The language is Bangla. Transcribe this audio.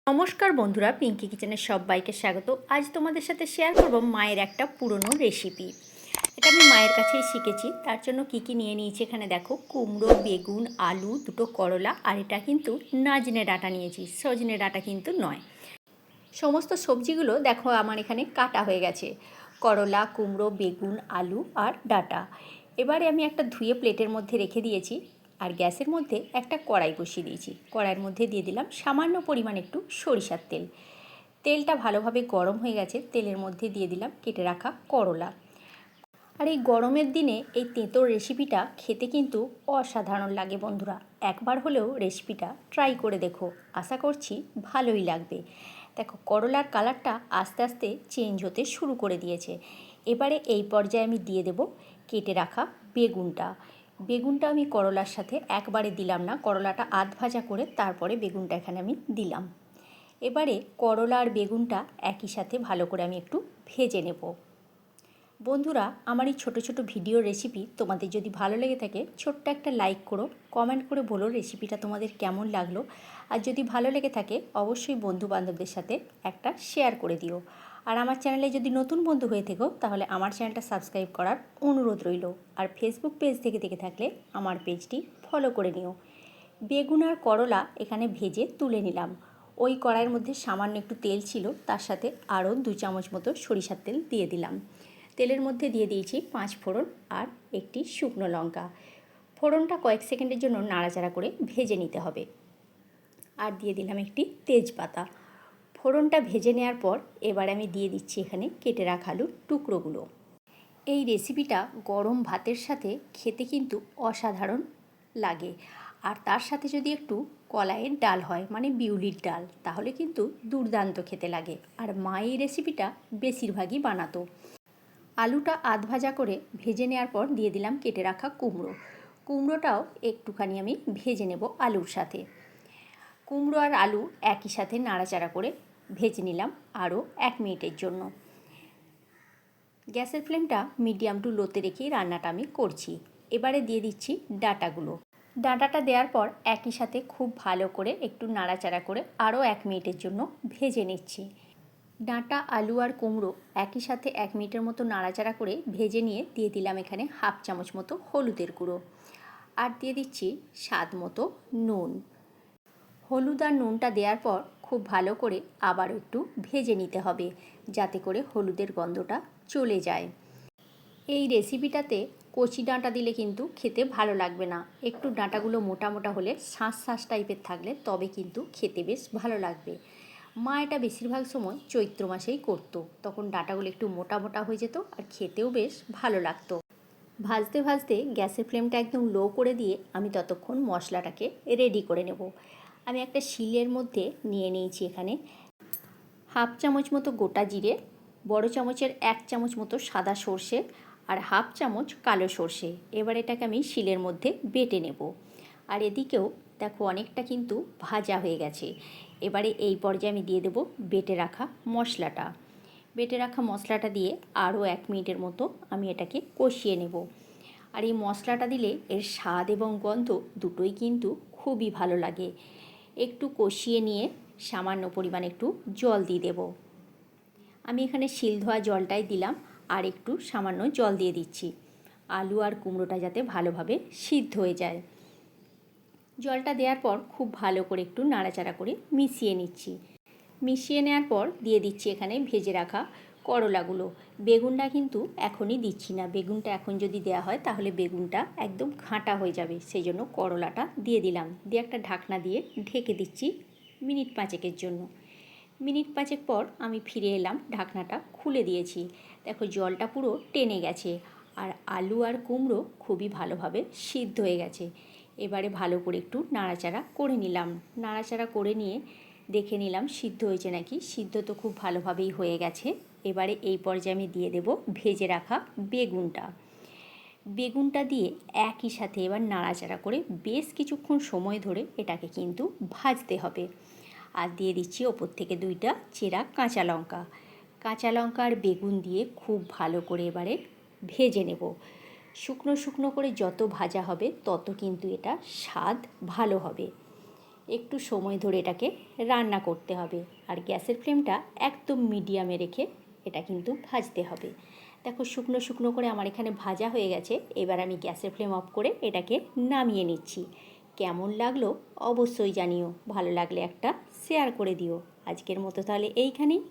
নমস্কার বন্ধুরা, পিঙ্কি কিচেনের সবাইকে স্বাগত। আজ তোমাদের সাথে শেয়ার করব মায়ের একটা পুরনো রেসিপি। এটা আমি মায়ের কাছেই শিখেছি। তার জন্য কি কি নিয়ে নিয়েছি এখানে দেখো, কুমড়ো, বেগুন, আলু, দুটো করলা, আর এটা কিন্তু নাজনে ডাঁটা নিয়েছি, সজনে ডাঁটা কিন্তু নয়। সমস্ত সবজিগুলো দেখো আমার এখানে কাটা হয়ে গেছে, করলা, কুমড়ো, বেগুন, আলু আর ডাঁটা। এবারে আমি একটা ধুয়ে প্লেটের মধ্যে রেখে দিয়েছি, আর গ্যাসের মধ্যে একটা কড়াই বসিয়ে দিয়েছি। কড়াইয়ের মধ্যে দিয়ে দিলাম সামান্য পরিমাণ একটু সরিষার তেল। তেলটা ভালোভাবে গরম হয়ে গেছে, তেলের মধ্যে দিয়ে দিলাম কেটে রাখা করলা। আর এই গরমের দিনে এই তেঁতোর রেসিপিটা খেতে কিন্তু অসাধারণ লাগে বন্ধুরা। একবার হলেও রেসিপিটা ট্রাই করে দেখো, আশা করছি ভালোই লাগবে। দেখো করলার কালারটা আস্তে আস্তে চেঞ্জ হতে শুরু করে দিয়েছে। এবারে এই পর্যায়ে আমি দিয়ে দেব কেটে রাখা বেগুনটা। বেগুনটা আমি করলার সাথে একবারে দিলাম না, করলাটা আধ ভাজা করে তারপরে বেগুনটা এখানে আমি দিলাম। এবারে করলা আর বেগুনটা একই সাথে ভালো করে আমি একটু ভেজে নেব। বন্ধুরা, আমার এই ছোটো ছোটো ভিডিও রেসিপি তোমাদের যদি ভালো লেগে থাকে, ছোট্ট একটা লাইক করো, কমেন্ট করে বলো রেসিপিটা তোমাদের কেমন লাগলো। আর যদি ভালো লেগে থাকে অবশ্যই বন্ধুবান্ধবদের সাথে একটা শেয়ার করে দিও। আর আমার চ্যানেলে যদি নতুন বন্ধু হয়ে থেকো তাহলে আমার চ্যানেলটা সাবস্ক্রাইব করার অনুরোধ রইল। আর ফেসবুক পেজ থেকে দেখে থাকলে আমার পেজটি ফলো করে নিও। বেগুন আর করলা এখানে ভেজে তুলে নিলাম। ওই কড়াইয়ের মধ্যে সামান্য একটু তেল ছিল, তার সাথে আরও 2 চামচ মতো সরিষার তেল দিয়ে দিলাম। তেলের মধ্যে দিয়ে দিয়েছি 5 ফোড়ন আর একটি শুকনো লঙ্কা। ফোড়নটা কয়েক সেকেন্ডের জন্য নাড়াচাড়া করে ভেজে নিতে হবে। আর দিয়ে দিলাম একটি তেজপাতা। ফোড়নটা ভেজে নেওয়ার পর এবার আমি দিয়ে দিচ্ছি এখানে কেটে রাখা আলুর টুকরোগুলো। এই রেসিপিটা গরম ভাতের সাথে খেতে কিন্তু অসাধারণ লাগে। আর তার সাথে যদি একটু কলাইয়ের ডাল হয়, মানে বিউলির ডাল, তাহলে কিন্তু দুর্দান্ত খেতে লাগে। আর মা এই রেসিপিটা বেশিরভাগই বানাতো। আলুটা আধ ভাজা করে ভেজে নেওয়ার পর দিয়ে দিলাম কেটে রাখা কুমড়ো। কুমড়োটাও একটুখানি আমি ভেজে নেব আলুর সাথে। কুমড়ো আর আলু একই সাথে নাড়াচাড়া করে ভেজে নিলাম আরও 1 মিনিটের জন্য। গ্যাসের ফ্লেমটা মিডিয়াম টু লোতে রেখেই রান্নাটা আমি করছি। এবারে দিয়ে দিচ্ছি ডাঁটাগুলো। ডাঁটাটা দেওয়ার পর একই সাথে খুব ভালো করে একটু নাড়াচাড়া করে আরও 1 মিনিটের জন্য ভেজে নিচ্ছি। ডাঁটা, আলু আর কুমড়ো একই সাথে 1 মিনিটের মতো নাড়াচাড়া করে ভেজে নিয়ে দিয়ে দিলাম এখানে হাফ চামচ মতো হলুদের গুঁড়ো। আর দিয়ে দিচ্ছি স্বাদ মতো নুন। হলুদ আর নুনটা দেওয়ার পর খুব ভালো করে আবারও একটু ভেজে নিতে হবে, যাতে করে হলুদের গন্ধটা চলে যায়। এই রেসিপিটাতে কচি ডাঁটা দিলে কিন্তু খেতে ভালো লাগবে না। একটু ডাঁটাগুলো মোটা মোটা হলে, শাঁস শাঁস টাইপের থাকলে তবে কিন্তু খেতে বেশ ভালো লাগবে। মা এটা বেশিরভাগ সময় চৈত্র মাসেই করতো, তখন ডাঁটাগুলো একটু মোটা মোটা হয়ে যেত আর খেতেও বেশ ভালো লাগতো। ভাজতে ভাজতে গ্যাসের ফ্লেমটা একদম লো করে দিয়ে আমি ততক্ষণ মশলাটাকে রেডি করে নেব। আমি একটা শিলের মধ্যে নিয়ে নিয়েছি এখানে হাফ চামচ মতো গোটা জিরে, বড় চামচের 1 চামচ মতো সাদা সর্ষে আর হাফ চামচ কালো সর্ষে। এবার এটাকে আমি শিলের মধ্যে বেটে নেব। আর এদিকেও দেখো অনেকটা কিন্তু ভাজা হয়ে গেছে। এবারে এই পর্যায়ে আমি দিয়ে দেবো বেটে রাখা মশলাটা। বেটে রাখা মশলাটা দিয়ে আরও 1 মিনিটের মতো আমি এটাকে কষিয়ে নেব। আর এই মশলাটা দিলে এর স্বাদ এবং গন্ধ দুটোই কিন্তু খুবই ভালো লাগে। একটু কষিয়ে নিয়ে সামান্য পরিমাণ একটু জল দিয়ে দেব। আমি এখানে শিল ধোয়া জলটাই দিলাম, আর একটু সামান্য জল দিয়ে দিচ্ছি আলু আর কুমড়োটা যাতে ভালোভাবে সিদ্ধ হয়ে যায়। জলটা দেওয়ার পর খুব ভালো করে একটু নাড়াচাড়া করে মিশিয়ে নিচ্ছি। মিশিয়ে নেওয়ার পর দিয়ে দিচ্ছি এখানে ভেজে রাখা করলাগুলো। বেগুনটা কিন্তু এখনই দিচ্ছি না, বেগুনটা এখন যদি দেওয়া হয় তাহলে বেগুনটা একদম ঘাঁটা হয়ে যাবে, সেই জন্য করলাটা দিয়ে দিলাম। দিয়ে একটা ঢাকনা দিয়ে ঢেকে দিচ্ছি মিনিট 5 জন্য। মিনিট 5 পর আমি ফিরে এলাম, ঢাকনাটা খুলে দিয়েছি। দেখো জলটা পুরো টেনে গেছে আর আলু আর কুমড়ো খুবই ভালোভাবে সিদ্ধ হয়ে গেছে। এবারে ভালো করে একটু নাড়াচাড়া করে নিলাম। নাড়াচাড়া করে নিয়ে দেখে নিলাম সিদ্ধ হয়েছে নাকি। সিদ্ধ তো খুব ভালোভাবেই হয়ে গেছে। এবারে এই পর্যায়ে আমি দিয়ে দেব ভেজে রাখা বেগুনটা। বেগুনটা দিয়ে একই সাথে এবার নাড়াচাড়া করে বেশ কিছুক্ষণ সময় ধরে এটাকে কিন্তু ভাজতে হবে। আর দিয়ে দিচ্ছি ওপর থেকে 2টা চেরা কাঁচা লঙ্কা। কাঁচা লঙ্কা আর বেগুন দিয়ে খুব ভালো করে এবারে ভেজে নেব। শুকনো শুকনো করে যত ভাজা হবে তত কিন্তু এটা স্বাদ ভালো হবে। একটু সময় ধরে এটাকে রান্না করতে হবে। আর গ্যাসের ফ্লেমটা একদম মিডিয়ামে রেখে এটা কিন্তু ভাজতে হবে। দেখো শুকনো শুকনো করে আমার এখানে ভাজা হয়ে গেছে। এবার আমি গ্যাসের ফ্লেম অফ করে এটাকে নামিয়ে নিচ্ছি। কেমন লাগলো অবশ্যই জানিও, ভালো লাগলে একটা শেয়ার করে দিও। আজকের মতো তাহলে এইখানেই।